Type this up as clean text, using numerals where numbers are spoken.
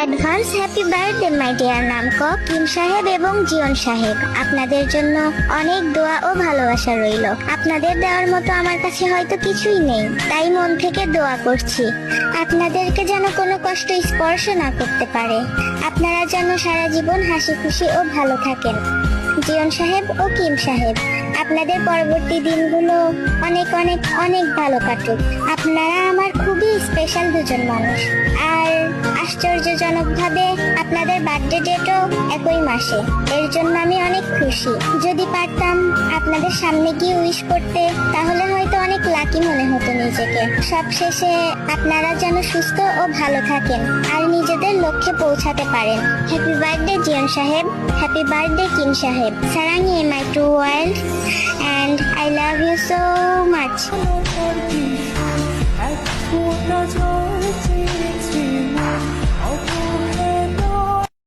Advance happy birthday my dear নামকো, Kim সাহেব এবং জিয়ন সাহেব। আপনাদের জন্য অনেক দোয়া ও ভালোবাসা রইল। আপনাদের দেওয়ার মতো আমার কাছে হয়তো কিছুই নেই, তাই মন থেকে দোয়া করছি আপনাদেরকে যেন কোনো কষ্ট স্পর্শ না করতে পারে। আপনারা যেন সারা জীবন হাসি খুশি ও ভালো থাকেন। জিয়ন সাহেব ও কিম সাহেব, আপনাদের পরবর্তী দিনগুলো অনেক অনেক অনেক ভালো কাটুক। আপনারা আমার খুবই স্পেশাল দুজন মানুষ। আর আশ্চর্যজনকভাবে আপনাদের বার্থডে ডেটও একই মাসে, এর জন্য আমি অনেক খুশি। যদি পারতাম আপনাদের সামনে গিয়ে উইশ করতে, তাহলে হয়তো অনেক লাকি মনে হতো নিজেকে। সবশেষে আপনারা যেন সুস্থ ও ভালো থাকেন আর নিজেদের লক্ষ্যে পৌঁছাতে পারেন। হ্যাপি বার্থডে জিয়ন সাহেব, হ্যাপি বার্থডে কিম সাহেব। সারাঙ্গি my to world, and I love you so much.